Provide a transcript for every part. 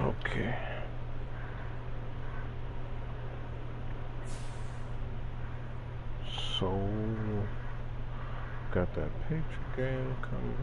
Okay. So, got that Patriot game coming.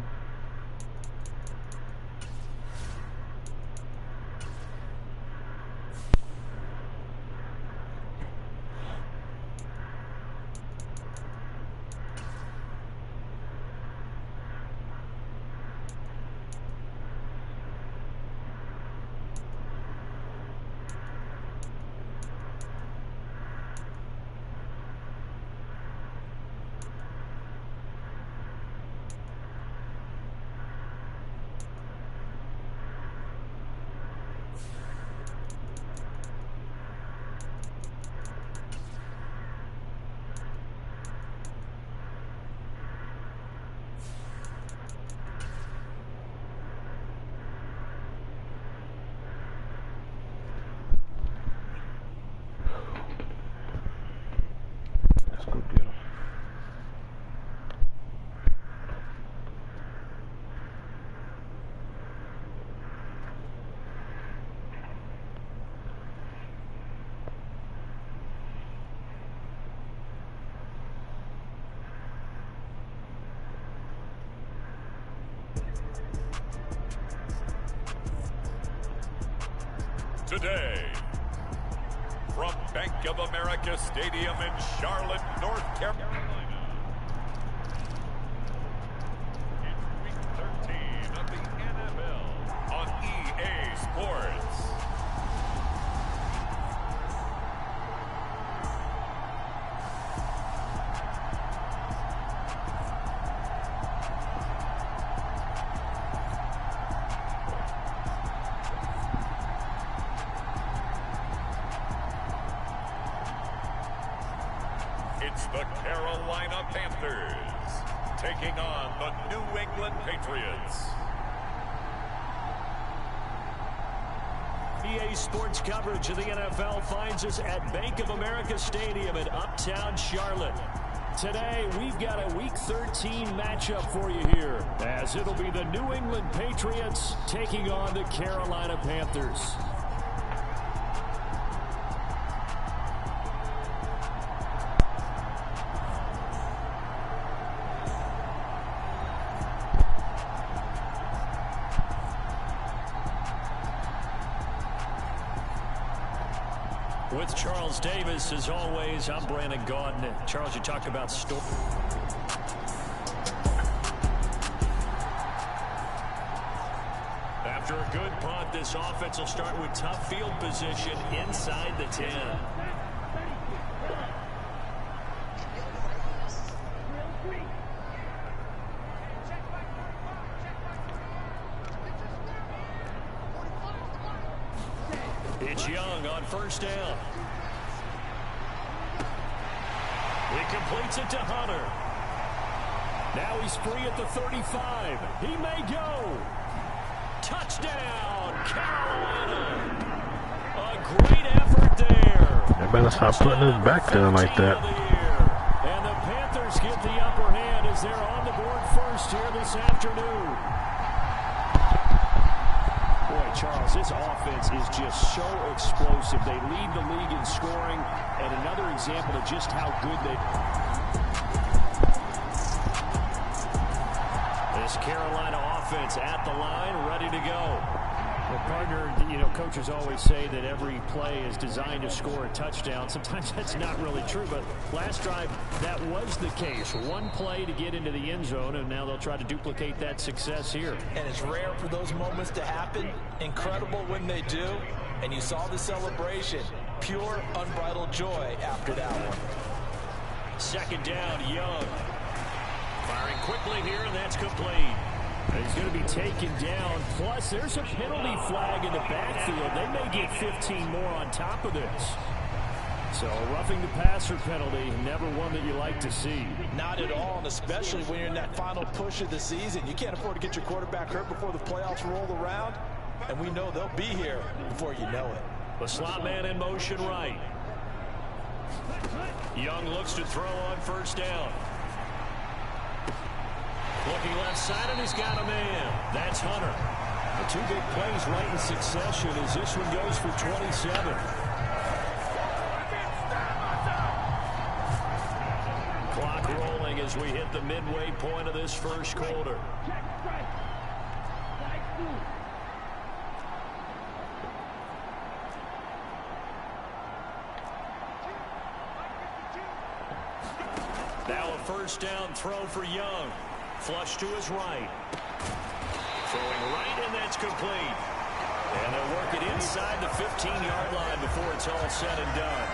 Let's go get him. Today, from Bank of America Stadium in Charlotte, North Carolina, it's Week 13 of the NFL on EA Sports. It's the Carolina Panthers taking on the New England Patriots. EA Sports coverage of the NFL finds us at Bank of America Stadium in Uptown Charlotte. Today, we've got a Week 13 matchup for you here, as it'll be the New England Patriots taking on the Carolina Panthers. With Charles Davis, as always, I'm Brandon Gaudin. Charles, you talk about story. After a good punt, this offense will start with tough field position inside the 10. It's Young on first down. He completes it to Hunter. Now he's free at the 35. He may go. Touchdown, Carolina. A great effort there. They better stop putting us back there like that. And the Panthers get the upper hand as they're on the board first here this afternoon. Boy, Charles, this offense is just so explosive. They lead the league in scoring, and another example of just how good they This Carolina offense at the line, ready to go. Well, partner, you know, coaches always say that every play is designed to score a touchdown. Sometimes that's not really true, but last drive, that was the case. One play to get into the end zone, and now they'll try to duplicate that success here. And it's rare for those moments to happen. Incredible when they do. And you saw the celebration. Pure, unbridled joy after that one. Second down, Young. Firing quickly here, and that's complete. He's going to be taken down. Plus, there's a penalty flag in the backfield. They may get 15 more on top of this. So, roughing the passer penalty, never one that you like to see. Not at all, and especially when you're in that final push of the season. You can't afford to get your quarterback hurt before the playoffs roll around. And we know they'll be here before you know it. The slot man in motion right. Young looks to throw on first down. Looking left side, and he's got a man. That's Hunter. The two big plays right in succession as this one goes for 27. Clock rolling as we hit the midway point of this first quarter. Now a first down throw for Young. Flush to his right. Throwing right, and that's complete. And they'll work it inside the 15-yard line before it's all said and done.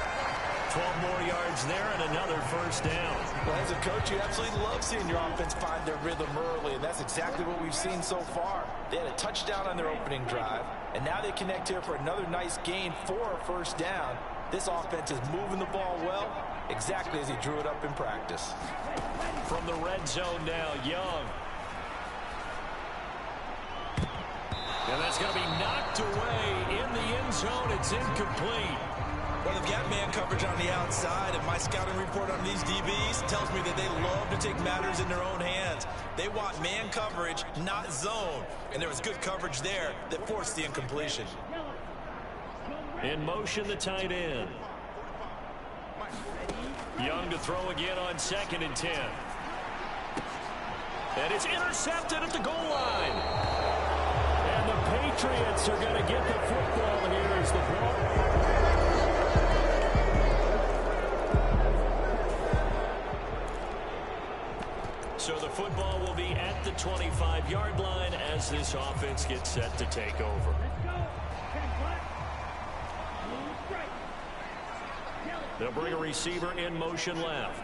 12 more yards there and another first down. Well, as a coach, you absolutely love seeing your offense find their rhythm early, and that's exactly what we've seen so far. They had a touchdown on their opening drive, and now they connect here for another nice gain for a first down. This offense is moving the ball well, exactly as he drew it up in practice. From the red zone now, Young. And that's going to be knocked away in the end zone. It's incomplete. Well, they've got man coverage on the outside, and my scouting report on these DBs tells me that they love to take matters in their own hands. They want man coverage, not zone. And there was good coverage there that forced the incompletion. In motion, the tight end. Young to throw again on 2nd and 10. And it's intercepted at the goal line. And the Patriots are going to get the football here as the ball. So the football will be at the 25-yard line as this offense gets set to take over. They'll bring a receiver in motion left.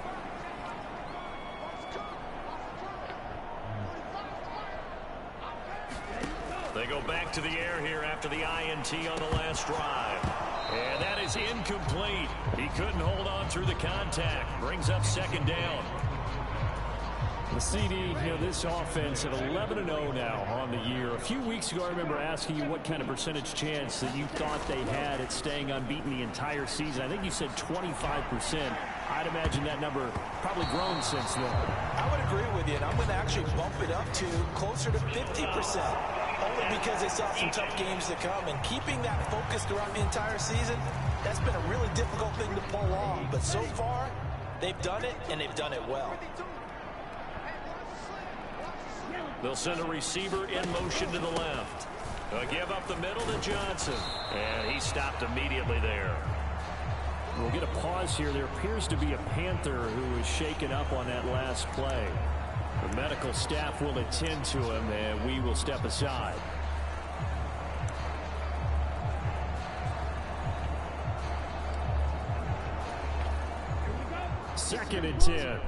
They go back to the air here after the INT on the last drive. And that is incomplete. He couldn't hold on through the contact. Brings up 2nd down. The CD, this offense at 11-0 now on the year. A few weeks ago, I remember asking you what kind of percentage chance that you thought they had at staying unbeaten the entire season. I think you said 25%. I'd imagine that number probably grown since then. I would agree with you, and I'm going to actually bump it up to closer to 50%. Only because they saw some tough games to come, and keeping that focus throughout the entire season, that's been a really difficult thing to pull off. But so far, they've done it, and they've done it well. They'll send a receiver in motion to the left. They'll give up the middle to Johnson. And he stopped immediately there. We'll get a pause here. There appears to be a Panther who is shaken up on that last play. The medical staff will attend to him, and we will step aside. Second and 10.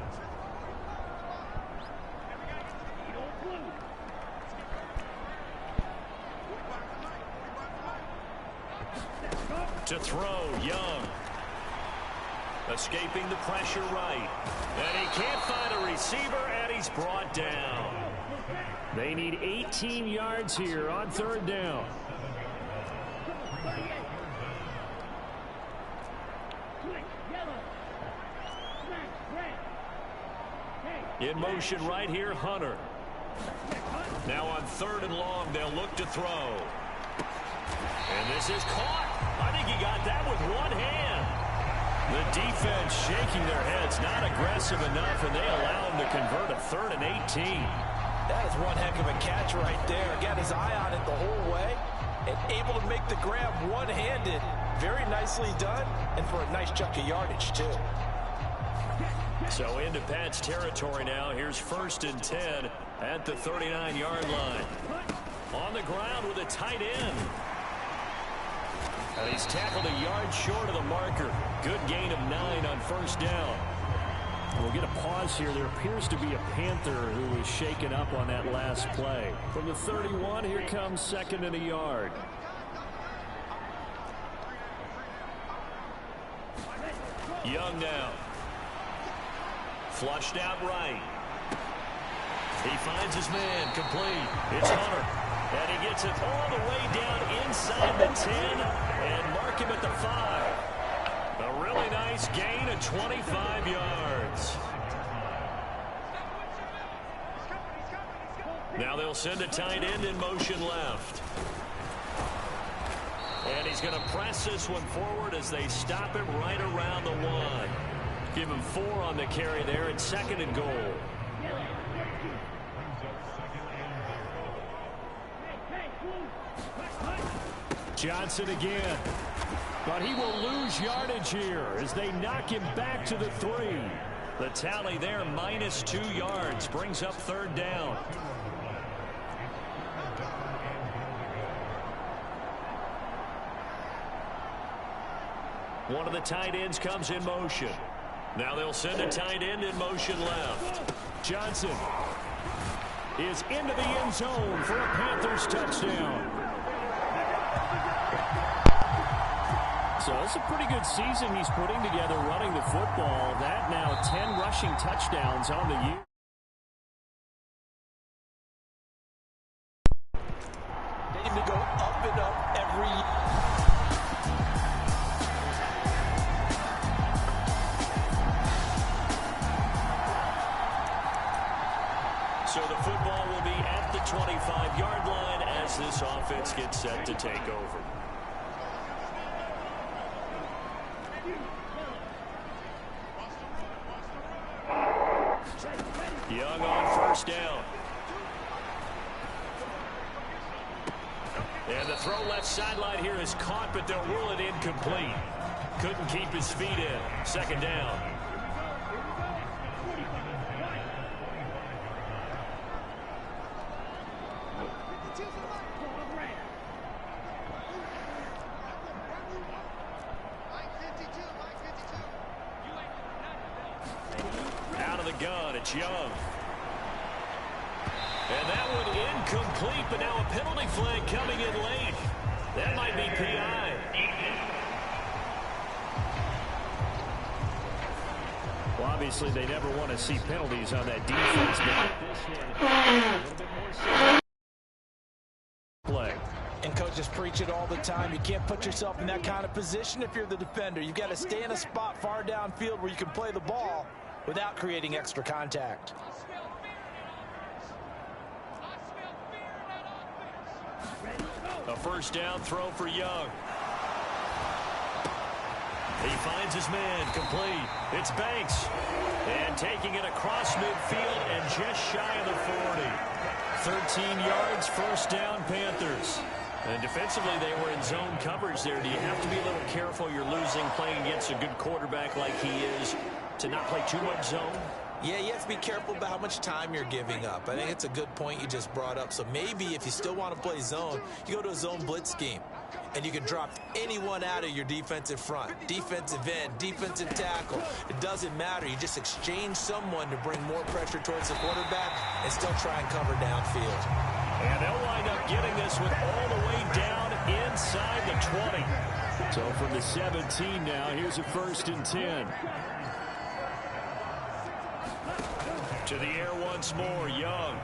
To throw, Young. Escaping the pressure right. And he can't find a receiver, and he's brought down. They need 18 yards here on 3rd down. In motion right here, Hunter. Now on 3rd and long, they'll look to throw. And this is caught. I think he got that with one hand. The defense shaking their heads, not aggressive enough, and they allow him to convert a 3rd and 18. That is one heck of a catch right there. Got his eye on it the whole way and able to make the grab one-handed. Very nicely done, and for a nice chunk of yardage, too. So into Pat's territory now. Here's 1st and 10 at the 39-yard line. On the ground with a tight end. And he's tackled a yard short of the marker. Good gain of 9 on 1st down. We'll get a pause here. There appears to be a Panther who is shaken up on that last play. From the 31, here comes 2nd and a yard. Young now. Flushed out right. He finds his man, complete. It's Hunter. And he gets it all the way down inside the 10 and mark him at the 5. A really nice gain of 25 yards. Now they'll send a tight end in motion left. And he's going to press this one forward as they stop it right around the 1. Give him 4 on the carry there, and 2nd and goal. Johnson again. But he will lose yardage here as they knock him back to the 3. The tally there, -2 yards, brings up 3rd down. One of the tight ends comes in motion. Now they'll send a tight end in motion left. Johnson is into the end zone for a Panthers touchdown. So it's a pretty good season he's putting together running the football. That now 10 rushing touchdowns on the year. They need to go up and up every year. So the football will be at the 25-yard line as this offense gets set to take over. Young on 1st down. And the throw left sideline here is caught, but they'll rule it incomplete. Couldn't keep his feet in. 2nd down. Out of the gun, it's Young. And that one incomplete, but now a penalty flag coming in late. That might be PI. Well, obviously they never want to see penalties on that defense, but this one, a little bit more play. And coaches preach it all the time. You can't put yourself in that kind of position if you're the defender. You've got to stay in a spot far downfield where you can play the ball without creating extra contact. A 1st down throw for Young. He finds his man, complete. It's Banks. And taking it across midfield and just shy of the 40. 13 yards, 1st down, Panthers. And defensively, they were in zone coverage there. Do you have to be a little careful? You're losing, playing against a good quarterback like he is, to not play too much zone? Yeah, you have to be careful about how much time you're giving up. I think it's a good point you just brought up. So maybe if you still want to play zone, you go to a zone blitz scheme. And you can drop anyone out of your defensive front. Defensive end, defensive tackle. It doesn't matter. You just exchange someone to bring more pressure towards the quarterback and still try and cover downfield. And they'll wind up getting this one all the way down inside the 20. So from the 17 now, here's a 1st and 10. To the air once more, Young.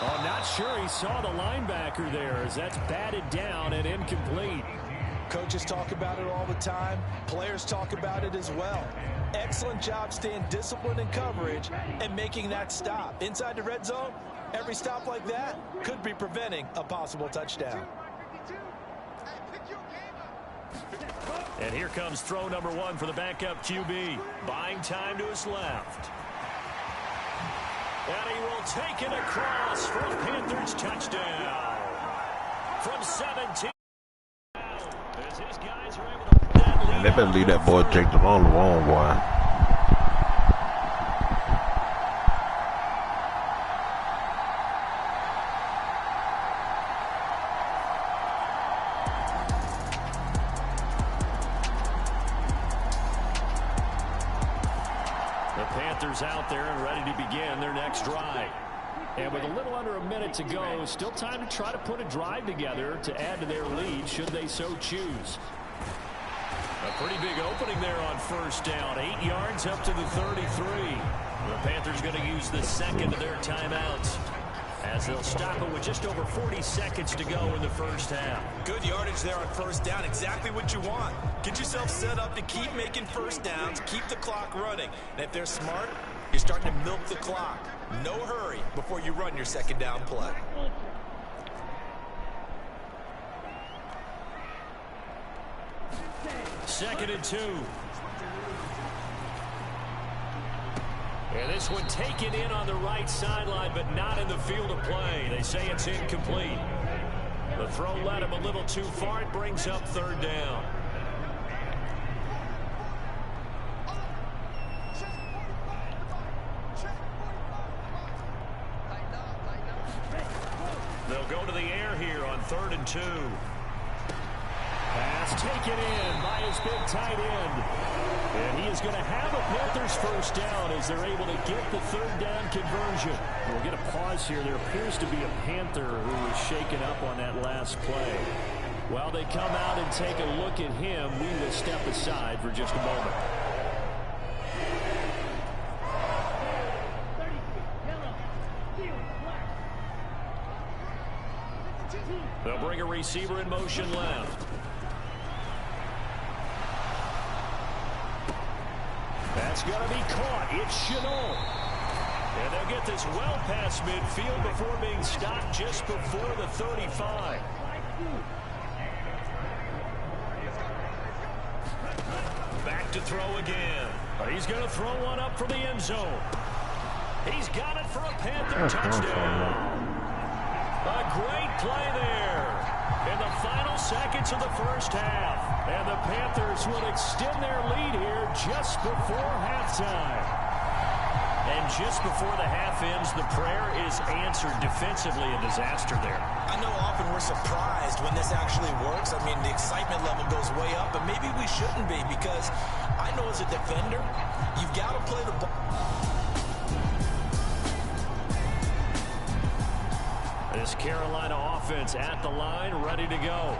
Oh, not sure he saw the linebacker there as that's batted down and incomplete. Coaches talk about it all the time. Players talk about it as well. Excellent job staying disciplined in coverage and making that stop. Inside the red zone, every stop like that could be preventing a possible touchdown. And here comes throw number 1 for the backup QB. Buying time to his left. And he will take it across for a Panthers touchdown. From 17. As his guys are able to put that lead. And they better leave that boy Jake Delhomme alone, boy. Out there and ready to begin their next drive. And with a little under a minute to go, still time to try to put a drive together to add to their lead should they so choose. A pretty big opening there on 1st down. 8 yards up to the 33. The Panthers going to use the 2nd of their timeouts as they'll stop it with just over 40 seconds to go in the 1st half. Good yardage there on 1st down. Exactly what you want. Get yourself set up to keep making 1st downs, keep the clock running. And if they're smart, You're starting to milk the clock. No hurry before you run your second down play. Second and 2. And this one taken in on the right sideline, but not in the field of play. They say it's incomplete. The throw led him a little too far. It brings up third down. They'll go to the air here on 3rd and 2. Pass taken in by his big tight end. And he is going to have a Panthers first down as they're able to get the third down conversion. We'll get a pause here. There appears to be a Panther who was shaken up on that last play. While they come out and take a look at him, we will step aside for just a moment. They'll bring a receiver in motion left. That's going to be caught. It's Shenault. And they'll get this well past midfield before being stopped just before the 35. Back to throw again. He's going to throw one up for the end zone. He's got it for a Panther touchdown. A great play there in the final seconds of the first half. And the Panthers will extend their lead here just before halftime. And just before the half ends, the prayer is answered defensively. A disaster there. I know often we're surprised when this actually works. I mean, the excitement level goes way up, but maybe we shouldn't be, because I know as a defender, you've got to play the ball. This Carolina offense at the line, ready to go.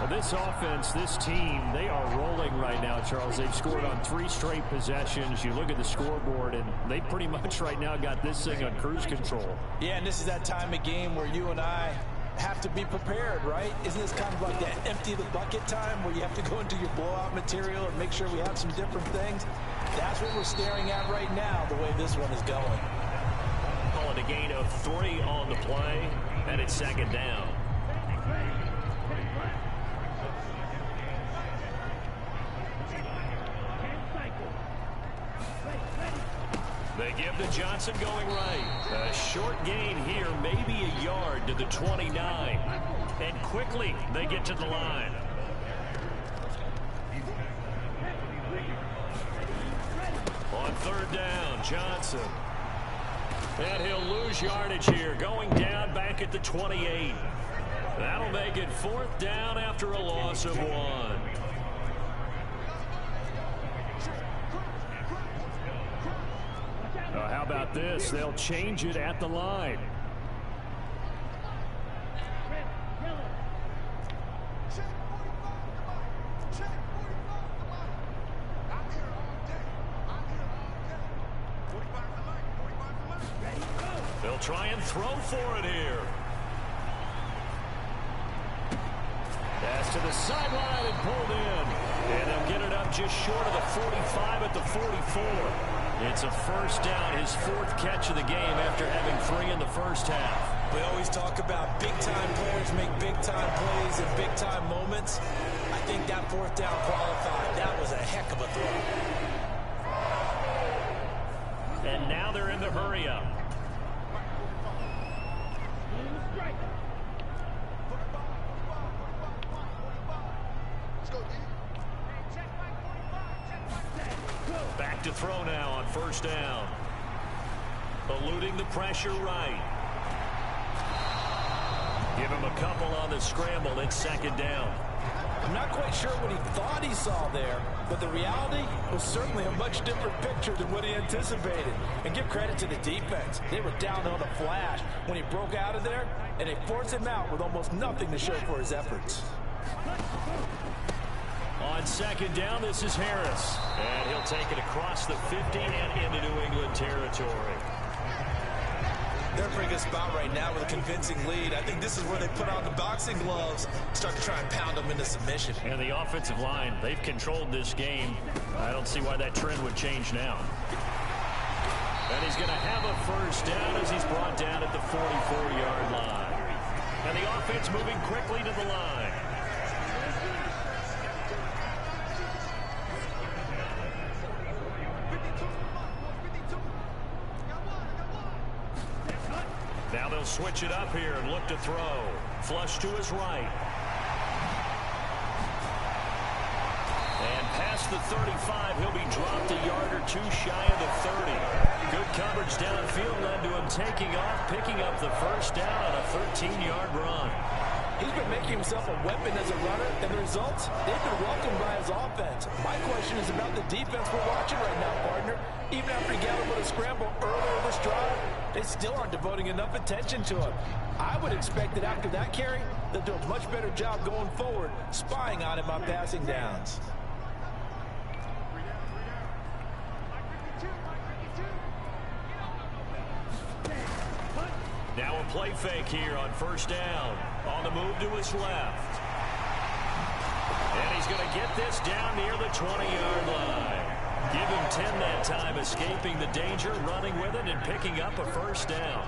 This offense, this team, they are rolling right now, Charles. They've scored on 3 straight possessions. You look at the scoreboard, and they pretty much right now got this thing on cruise control. Yeah, and this is that time of game where you and I have to be prepared, right? Isn't this kind of like that empty the bucket time where you have to go into your blowout material and make sure we have some different things? That's what we're staring at right now, the way this one is going. Calling a gain of 3 on the play, and it's second down. They give to Johnson going right. A short gain here, maybe a yard to the 29. And quickly they get to the line. On third down, Johnson. And he'll lose yardage here, going down back at the 28. That'll make it 4th down after a loss of 1. How about this? They'll change it at the line. They'll try and throw for it here. Pass to the sideline and pulled in. And they'll get it up just short of the 45 at the 44. It's a first down, his 4th catch of the game after having 3 in the first half. We always talk about big-time players make big-time plays in big-time moments. I think that 4th down qualified. That was a heck of a throw. And now they're in the hurry-up. Back to throw now on first down. Eluding the pressure right. Give him a couple on the scramble. It's second down. I'm not quite sure what he thought he saw there, but the reality was certainly a much different picture than what he anticipated. And give credit to the defense. They were down on the flash when he broke out of there, and they forced him out with almost nothing to show for his efforts. On second down, this is Harris. And he'll take it across the 50 and into New England territory. They're in a pretty good spot right now with a convincing lead. I think this is where they put on the boxing gloves, start to try and pound them into submission. And the offensive line, they've controlled this game. I don't see why that trend would change now. And he's going to have a first down as he's brought down at the 44-yard line. And the offense moving quickly to the line. Now they'll switch it up here and look to throw. Flush to his right. And past the 35, he'll be dropped a yard or two shy of the 30. Good coverage downfield led to him taking off, picking up the first down on a 13-yard run. He's been making himself a weapon as a runner, and the results, they've been welcomed by his offense. My question is about the defense we're watching right now, partner. Even after he got him with a scramble earlier this drive, they still aren't devoting enough attention to him. I would expect that after that carry, they'll do a much better job going forward, spying on him on passing downs. Now a play fake here on first down. On the move to his left. And he's going to get this down near the 20-yard line. Give him 10 that time, escaping the danger, running with it, and picking up a first down.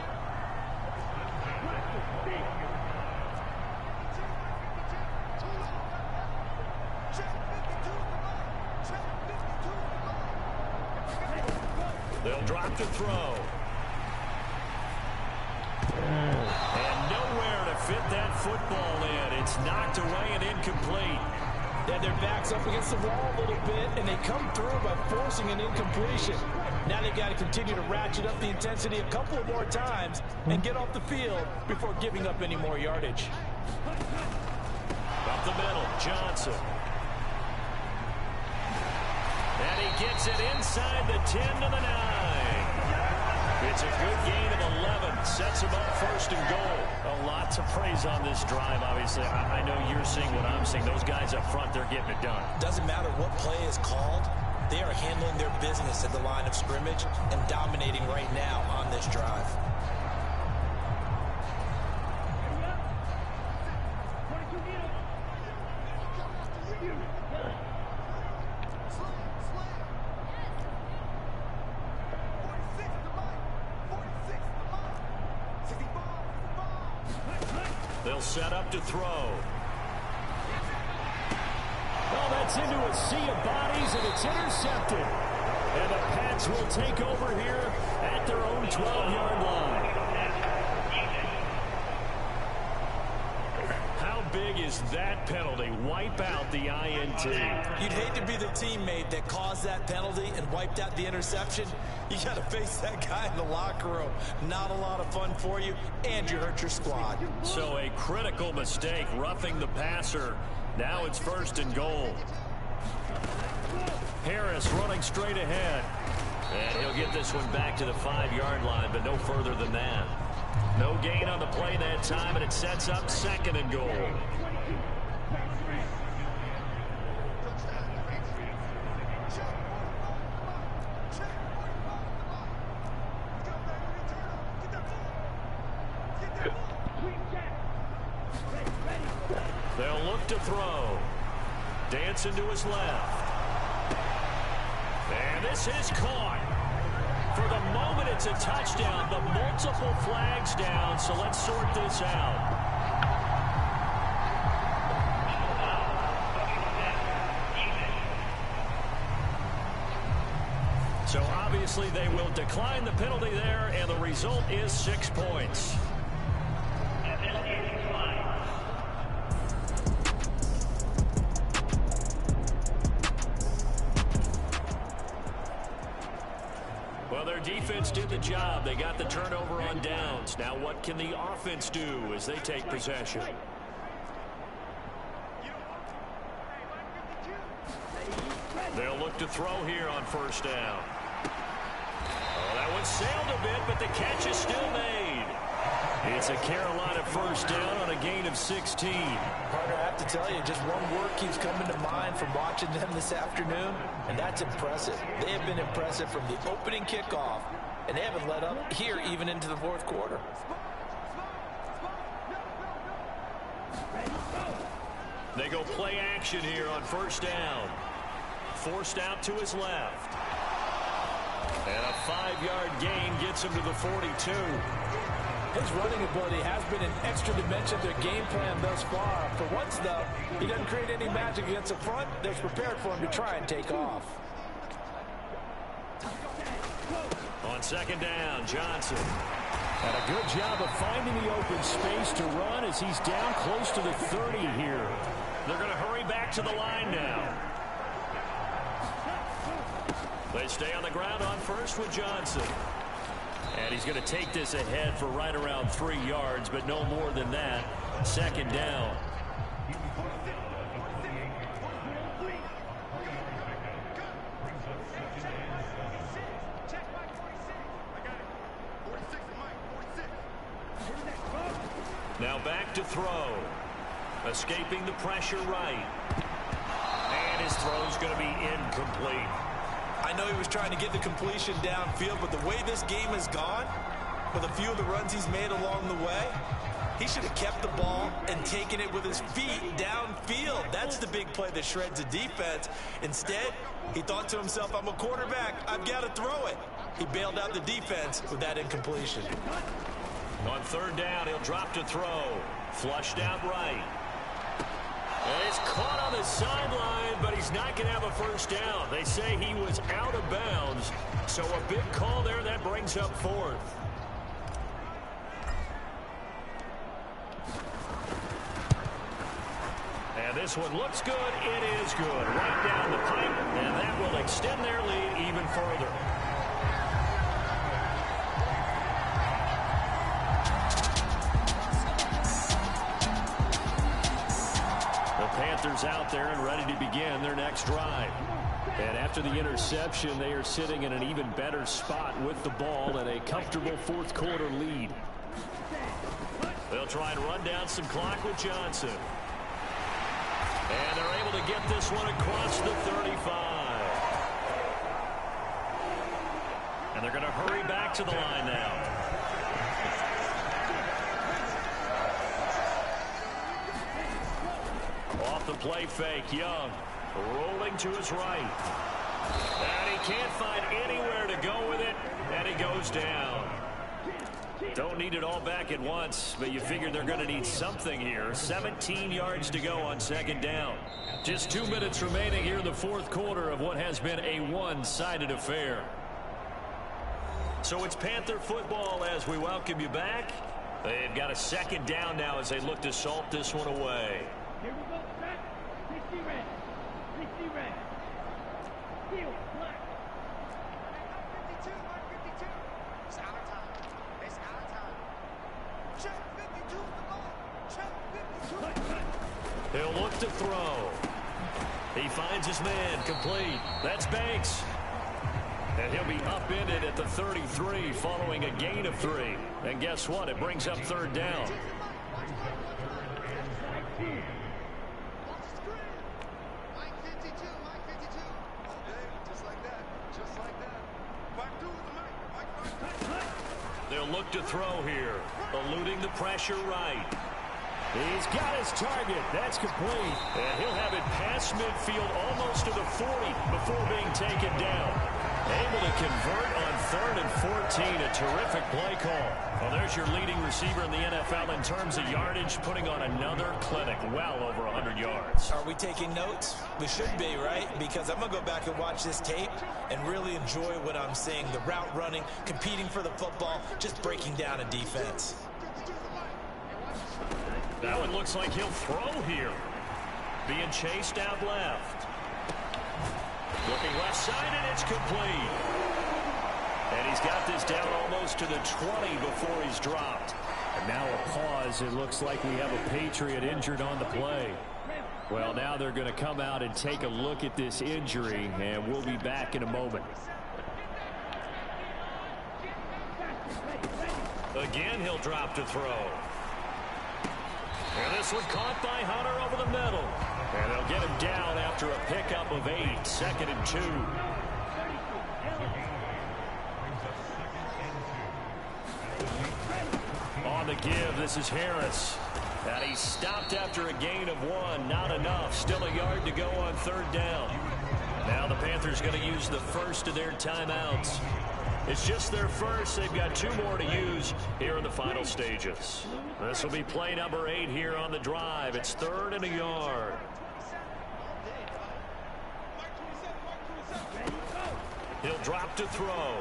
They'll drop to throw. And nowhere to fit that football in. It's knocked away and incomplete. Then their back's up against the wall a little bit, and they come through by forcing an incompletion. Now they've got to continue to ratchet up the intensity a couple of more times and get off the field before giving up any more yardage. Up the middle, Johnson. And he gets it inside the 10 to the 9. It's a good gain of 11. Sets him up first and goal. A lot to praise on this drive, obviously. I know you're seeing what I'm seeing. Those guys up front, they're getting it done. Doesn't matter what play is called. They are handling their business at the line of scrimmage and dominating right now on this drive. They'll set up to throw. Well, that's into a sea of bodies, and it's intercepted. And the Pats will take over here at their own 12-yard line. How big is that penalty? Wipe out the INT. You'd hate to be the teammate that caused that penalty and wiped out the interception. You got to face that guy in the locker room. Not a lot of fun for you, and you hurt your squad. So a critical mistake, roughing the passer. Now it's first and goal. Harris running straight ahead. And he'll get this one back to the 5-yard line, but no further than that. No gain on the play that time, and it sets up second and goal. They'll look to throw. Dancing to his left. And this is caught. For the moment, it's a touchdown. The multiple flags down, so let's sort this out. So obviously they will decline the penalty there, and the result is 6 points. Well, their defense did the job. They got the turnover on downs. Now what can the offense do as they take possession? They'll look to throw here on first down. Oh, that one sailed a bit, but the catch is still made. It's a Carolina first down on a gain of 16. Partner, I have to tell you, just one word keeps coming to mind from watching them this afternoon, and that's impressive. They have been impressive from the opening kickoff, and they haven't let up here even into the fourth quarter. They go play action here on first down. Forced out to his left. And a 5-yard gain gets him to the 42. His running ability has been an extra dimension to their game plan thus far. For once, though, he doesn't create any magic against the front. They're prepared for him to try and take off. On second down, Johnson. And a good job of finding the open space to run as he's down close to the 30 here. They're going to hurry back to the line now. They stay on the ground on first with Johnson. And he's going to take this ahead for right around 3 yards, but no more than that. Second down. Now back to throw. Escaping the pressure right. And his throw's going to be incomplete. I know he was trying to get the completion downfield, but the way this game has gone, with a few of the runs he's made along the way, he should have kept the ball and taken it with his feet downfield. That's the big play that shreds the defense. Instead, he thought to himself, I'm a quarterback, I've got to throw it. He bailed out the defense with that incompletion. On third down, he'll drop to throw. Flushed out right. And he's caught on the sideline, but he's not going to have a first down. They say he was out of bounds, so a big call there that brings up fourth. And this one looks good. It is good. Right down the pipe, and that will extend their lead even further. Panthers out there and ready to begin their next drive. And after the interception, they are sitting in an even better spot with the ball and a comfortable fourth quarter lead. They'll try and run down some clock with Johnson. And they're able to get this one across the 35. And they're going to hurry back to the line now. Off the play fake, Young rolling to his right. And he can't find anywhere to go with it, and he goes down. Don't need it all back at once, but you figure they're going to need something here. 17 yards to go on second down. Just 2 minutes remaining here in the fourth quarter of what has been a one-sided affair. So it's Panther football as we welcome you back. They've got a second down now as they look to salt this one away. Here we go, set. 60 red. 60 red. Steel, black. 52, mark 52. It's out of time. It's out of time. Check 52 the ball. Check 52. He'll look to throw. He finds his man complete. That's Banks. And he'll be upended at the 33 following a gain of 3. And guess what? It brings up third down. They'll look to throw here, eluding the pressure right. He's got his target. That's complete. And he'll have it past midfield almost to the 40 before being taken down. Able to convert on 3rd and 14. A terrific play call. Well, there's your leading receiver in the NFL in terms of yardage, putting on another clinic, well over 100 yards. Are we taking notes? We should be, right? Because I'm going to go back and watch this tape and really enjoy what I'm seeing. The route running, competing for the football, just breaking down a defense. That one looks like he'll throw here. Being chased out left. Looking left side, and it's complete. And he's got this down almost to the 20 before he's dropped. And now a pause. It looks like we have a Patriot injured on the play. Well, now they're going to come out and take a look at this injury, and we'll be back in a moment. Again, he'll drop to throw. And this one caught by Hunter over the middle. And they'll get him down after a pickup of 8. 2nd and 2. On the give, this is Harris. And he stopped after a gain of 1. Not enough. Still a yard to go on third down. Now the Panthers Panthers going to use the first of their timeouts. It's just their first. They've got 2 more to use here in the final stages. This will be play number 8 here on the drive. It's 3rd and a yard. He'll drop to throw.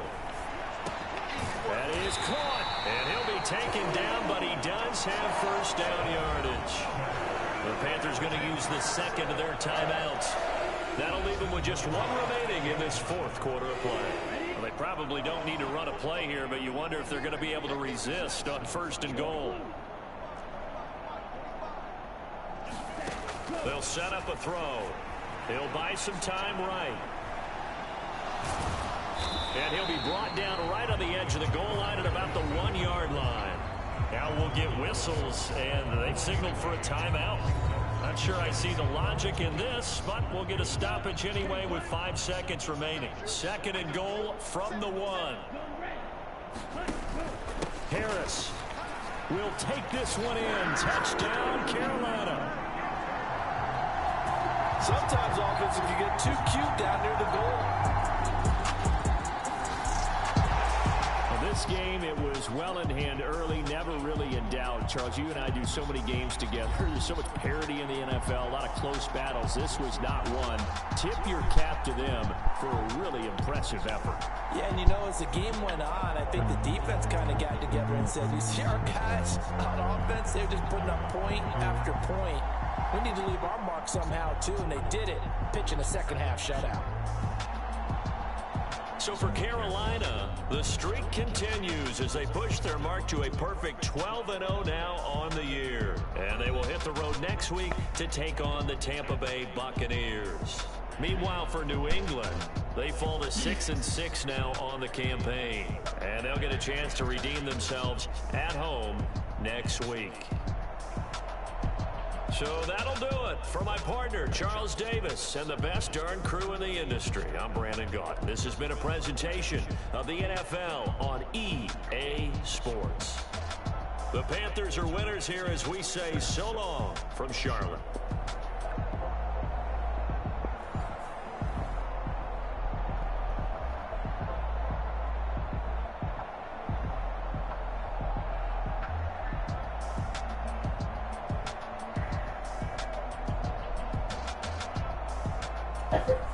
That is caught. And he'll be taken down, but he does have first down yardage. The Panthers going to use the second of their timeouts. That'll leave them with just 1 remaining in this 4th quarter of play. Well, they probably don't need to run a play here, but you wonder if they're going to be able to resist on 1st and goal. They'll set up a throw. He'll buy some time right. And he'll be brought down right on the edge of the goal line at about the 1-yard line. Now we'll get whistles, and they've signaled for a timeout. Not sure I see the logic in this, but we'll get a stoppage anyway with 5 seconds remaining. 2nd and goal from the 1. Harris will take this one in. Touchdown, Carolina. Sometimes offense can get too cute down near the goal. This game, it was well in hand early, never really in doubt. Charles, you and I do so many games together. There's so much parity in the NFL, a lot of close battles. This was not one. Tip your cap to them for a really impressive effort. Yeah, and you know, as the game went on, I think the defense kind of got together and said, you see our guys on offense, they're just putting up point after point. We need to leave our mark somehow, too, and they did it, pitching a second-half shutout. So for Carolina, the streak continues as they push their mark to a perfect 12-0 now on the year. And they will hit the road next week to take on the Tampa Bay Buccaneers. Meanwhile, for New England, they fall to 6-6 now on the campaign. And they'll get a chance to redeem themselves at home next week. So that'll do it for my partner, Charles Davis, and the best darn crew in the industry. I'm Brandon Gault. This has been a presentation of the NFL on EA Sports. The Panthers are winners here as we say so long from Charlotte. Effort.